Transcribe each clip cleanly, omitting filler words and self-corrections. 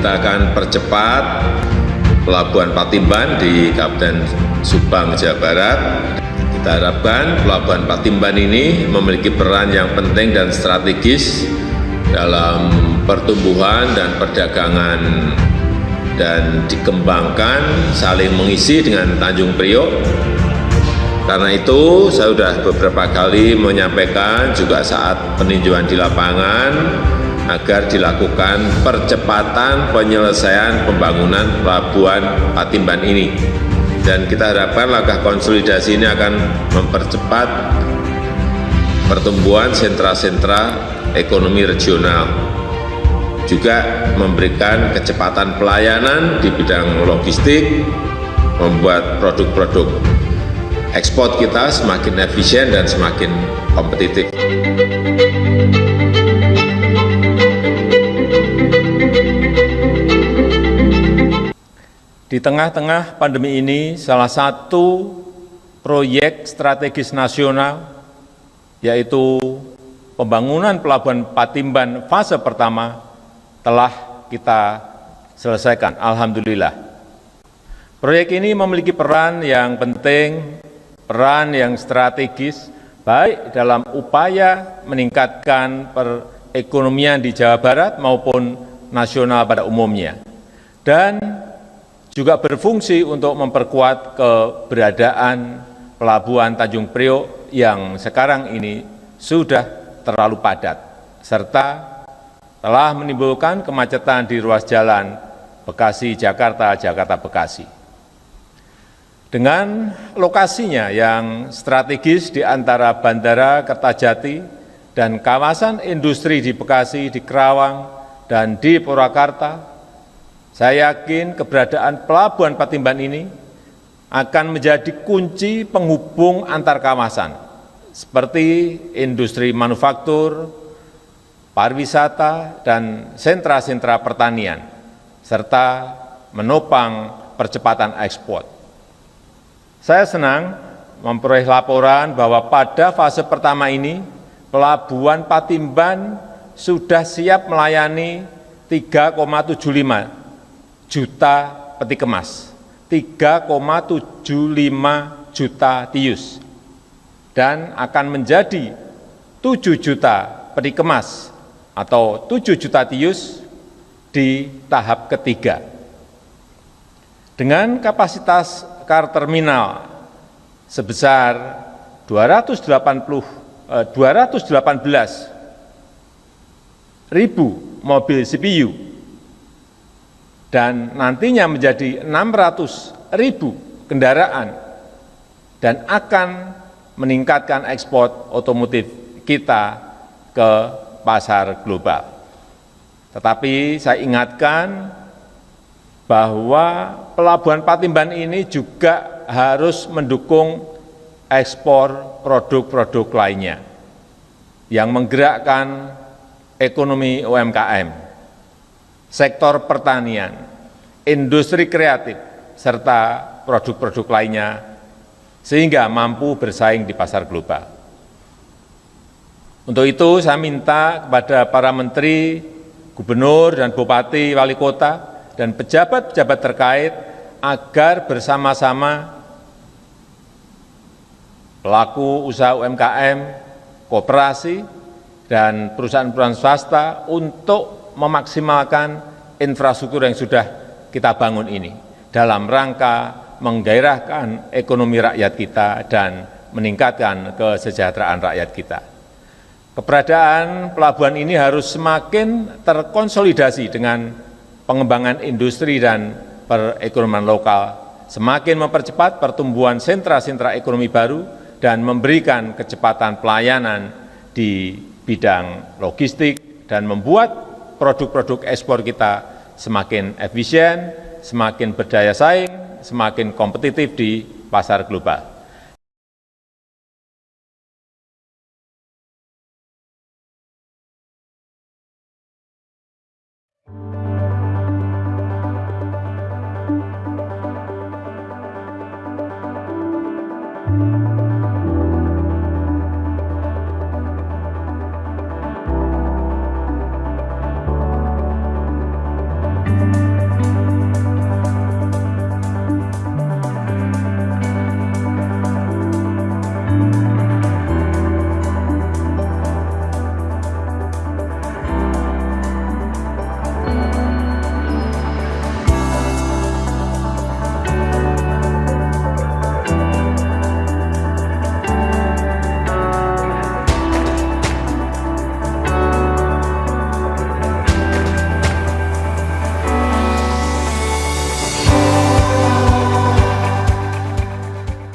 kita akan percepat Pelabuhan Patimban di Kabupaten Subang, Jawa Barat. Kita harapkan Pelabuhan Patimban ini memiliki peran yang penting dan strategis dalam pertumbuhan dan perdagangan dan dikembangkan saling mengisi dengan Tanjung Priok. Karena itu saya sudah beberapa kali menyampaikan juga saat peninjauan di lapangan agar dilakukan percepatan penyelesaian pembangunan Pelabuhan Patimban ini. Dan kita harapkan langkah konsolidasi ini akan mempercepat pertumbuhan sentra-sentra ekonomi regional, juga memberikan kecepatan pelayanan di bidang logistik, membuat produk-produk ekspor kita semakin efisien dan semakin kompetitif. Di tengah-tengah pandemi ini, salah satu proyek strategis nasional, yaitu pembangunan Pelabuhan Patimban fase pertama, telah kita selesaikan, alhamdulillah. Proyek ini memiliki peran yang penting, peran yang strategis, baik dalam upaya meningkatkan perekonomian di Jawa Barat maupun nasional pada umumnya, dan juga berfungsi untuk memperkuat keberadaan Pelabuhan Tanjung Priok yang sekarang ini sudah terlalu padat, serta telah menimbulkan kemacetan di ruas jalan Bekasi-Jakarta, Jakarta-Bekasi. Dengan lokasinya yang strategis di antara Bandara Kertajati dan kawasan industri di Bekasi, di Kerawang, dan di Purwakarta, saya yakin keberadaan Pelabuhan Patimban ini akan menjadi kunci penghubung antar kawasan, seperti industri manufaktur, pariwisata, dan sentra-sentra pertanian, serta menopang percepatan ekspor. Saya senang memperoleh laporan bahwa pada fase pertama ini, Pelabuhan Patimban sudah siap melayani 3,75 juta peti kemas, 3,75 juta TEUs, dan akan menjadi 7 juta peti kemas atau 7 juta TEUs di tahap ketiga. Dengan kapasitas car terminal sebesar 218.000 mobil CPU dan nantinya menjadi 600.000 kendaraan dan akan meningkatkan ekspor otomotif kita ke pasar global. Tetapi saya ingatkan bahwa Pelabuhan Patimban ini juga harus mendukung ekspor produk-produk lainnya yang menggerakkan ekonomi UMKM, sektor pertanian, industri kreatif, serta produk-produk lainnya, sehingga mampu bersaing di pasar global. Untuk itu, saya minta kepada para menteri, gubernur, dan bupati, wali kota, dan pejabat-pejabat terkait agar bersama-sama pelaku usaha UMKM, koperasi, dan perusahaan-perusahaan swasta untuk memaksimalkan infrastruktur yang sudah kita bangun ini dalam rangka menggairahkan ekonomi rakyat kita dan meningkatkan kesejahteraan rakyat kita. Keberadaan pelabuhan ini harus semakin terkonsolidasi dengan pengembangan industri dan perekonomian lokal, semakin mempercepat pertumbuhan sentra-sentra ekonomi baru dan memberikan kecepatan pelayanan di bidang logistik dan membuat produk-produk ekspor kita semakin efisien, semakin berdaya saing, semakin kompetitif di pasar global.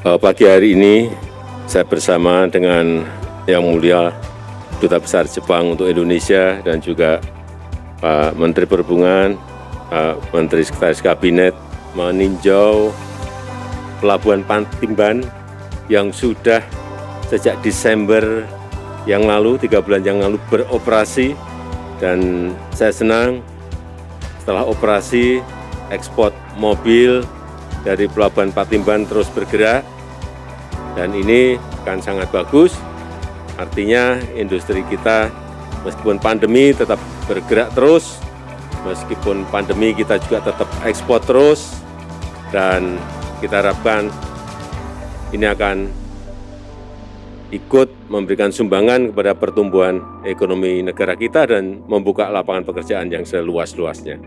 Pagi hari ini saya bersama dengan Yang Mulia Duta Besar Jepang untuk Indonesia dan juga Pak Menteri Perhubungan, Pak Menteri Sekretaris Kabinet meninjau Pelabuhan Patimban yang sudah sejak Desember yang lalu, 3 bulan yang lalu beroperasi, dan saya senang setelah operasi ekspor mobil dari Pelabuhan Patimban terus bergerak, dan ini akan sangat bagus. Artinya industri kita meskipun pandemi tetap bergerak terus, meskipun pandemi kita juga tetap ekspor terus, dan kita harapkan ini akan ikut memberikan sumbangan kepada pertumbuhan ekonomi negara kita dan membuka lapangan pekerjaan yang seluas-luasnya.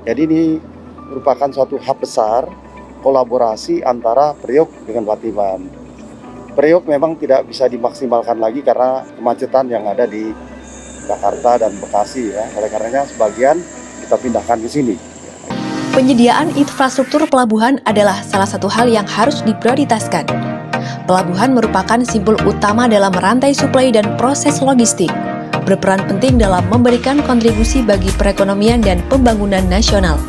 Jadi ini merupakan suatu hub besar kolaborasi antara Priok dengan Patimban. Priok memang tidak bisa dimaksimalkan lagi karena kemacetan yang ada di Jakarta dan Bekasi ya. Oleh karenanya sebagian kita pindahkan ke sini. Penyediaan infrastruktur pelabuhan adalah salah satu hal yang harus diprioritaskan. Pelabuhan merupakan simbol utama dalam rantai suplai dan proses logistik, berperan penting dalam memberikan kontribusi bagi perekonomian dan pembangunan nasional.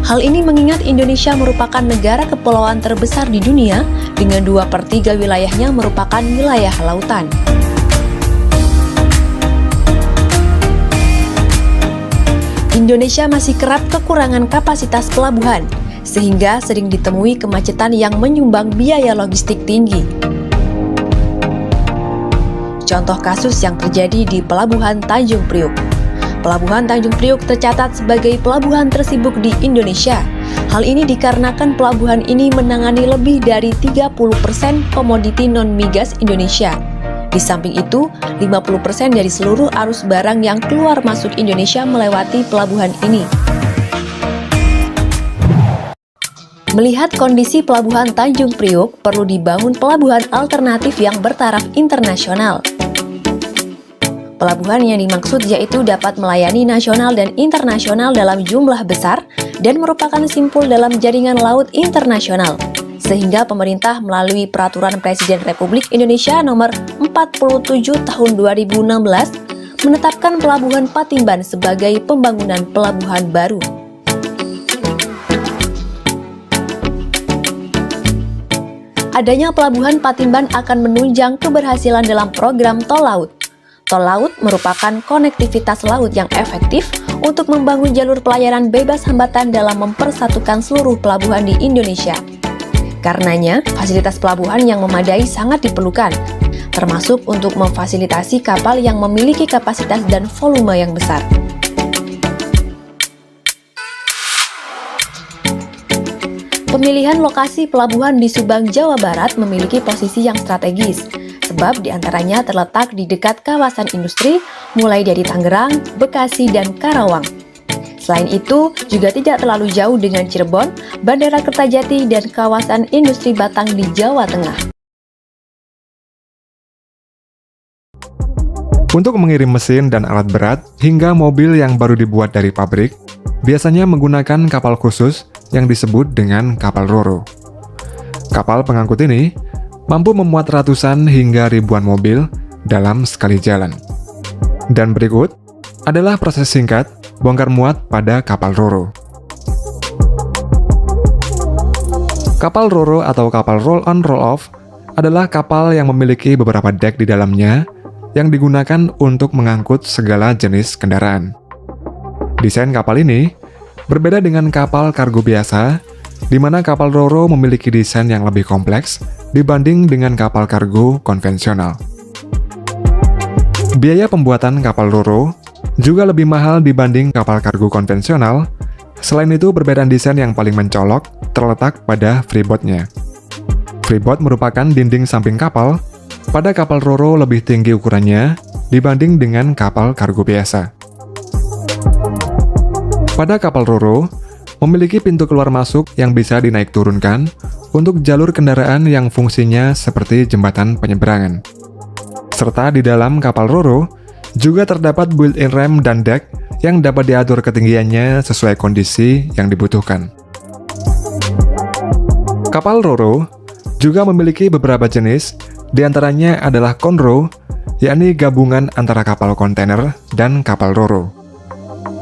Hal ini mengingat Indonesia merupakan negara kepulauan terbesar di dunia dengan 2/3 wilayahnya merupakan wilayah lautan. Indonesia masih kerap kekurangan kapasitas pelabuhan, sehingga sering ditemui kemacetan yang menyumbang biaya logistik tinggi. Contoh kasus yang terjadi di Pelabuhan Tanjung Priok. Pelabuhan Tanjung Priok tercatat sebagai pelabuhan tersibuk di Indonesia. Hal ini dikarenakan pelabuhan ini menangani lebih dari 30% komoditi non-migas Indonesia. Di samping itu, 50% dari seluruh arus barang yang keluar masuk Indonesia melewati pelabuhan ini. Melihat kondisi Pelabuhan Tanjung Priok, perlu dibangun pelabuhan alternatif yang bertaraf internasional. Pelabuhan yang dimaksud yaitu dapat melayani nasional dan internasional dalam jumlah besar dan merupakan simpul dalam jaringan laut internasional. Sehingga pemerintah melalui Peraturan Presiden Republik Indonesia Nomor 47 Tahun 2016 menetapkan Pelabuhan Patimban sebagai pembangunan pelabuhan baru. Adanya Pelabuhan Patimban akan menunjang keberhasilan dalam program Tol Laut. Tol laut merupakan konektivitas laut yang efektif untuk membangun jalur pelayaran bebas hambatan dalam mempersatukan seluruh pelabuhan di Indonesia. Karenanya, fasilitas pelabuhan yang memadai sangat diperlukan, termasuk untuk memfasilitasi kapal yang memiliki kapasitas dan volume yang besar. Pemilihan lokasi pelabuhan di Subang, Jawa Barat memiliki posisi yang strategis, sebab diantaranya terletak di dekat kawasan industri mulai dari Tangerang, Bekasi, dan Karawang. Selain itu, juga tidak terlalu jauh dengan Cirebon, Bandara Kertajati, dan kawasan industri Batang di Jawa Tengah. Untuk mengirim mesin dan alat berat hingga mobil yang baru dibuat dari pabrik, biasanya menggunakan kapal khusus yang disebut dengan kapal ro-ro. Kapal pengangkut ini mampu memuat ratusan hingga ribuan mobil dalam sekali jalan. Dan berikut adalah proses singkat bongkar muat pada kapal ro-ro. Kapal ro-ro atau kapal roll-on roll-off adalah kapal yang memiliki beberapa dek di dalamnya yang digunakan untuk mengangkut segala jenis kendaraan. Desain kapal ini berbeda dengan kapal kargo biasa, di mana kapal ro-ro memiliki desain yang lebih kompleks dibanding dengan kapal kargo konvensional. Biaya pembuatan kapal ro-ro juga lebih mahal dibanding kapal kargo konvensional. Selain itu, perbedaan desain yang paling mencolok terletak pada freeboard-nya. Freeboard merupakan dinding samping kapal. Pada kapal ro-ro lebih tinggi ukurannya dibanding dengan kapal kargo biasa. Pada kapal ro-ro, memiliki pintu keluar masuk yang bisa dinaik turunkan untuk jalur kendaraan yang fungsinya seperti jembatan penyeberangan. Serta di dalam kapal Ro-Ro juga terdapat built-in rem dan deck yang dapat diatur ketinggiannya sesuai kondisi yang dibutuhkan. Kapal Ro-Ro juga memiliki beberapa jenis, diantaranya adalah Conro, yakni gabungan antara kapal kontainer dan kapal Ro-Ro.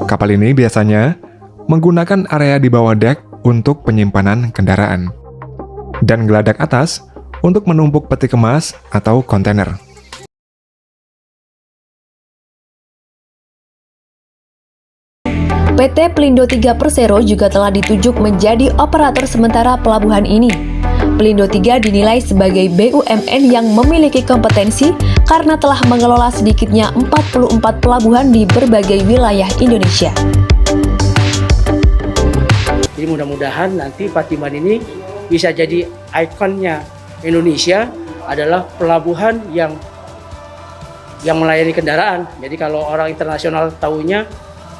Kapal ini biasanya menggunakan area di bawah dek untuk penyimpanan kendaraan, dan geladak atas untuk menumpuk peti kemas atau kontainer. PT Pelindo 3 Persero juga telah ditunjuk menjadi operator sementara pelabuhan ini. Pelindo 3 dinilai sebagai BUMN yang memiliki kompetensi karena telah mengelola sedikitnya 44 pelabuhan di berbagai wilayah Indonesia. Jadi mudah-mudahan nanti Patimban ini bisa jadi ikonnya Indonesia, adalah pelabuhan yang melayani kendaraan. Jadi kalau orang internasional tahunya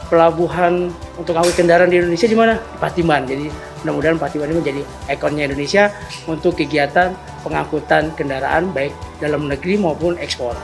pelabuhan untuk angkut kendaraan di Indonesia di mana? Di Patimban. Jadi mudah-mudahan Patimban ini menjadi ikonnya Indonesia untuk kegiatan pengangkutan kendaraan baik dalam negeri maupun ekspor.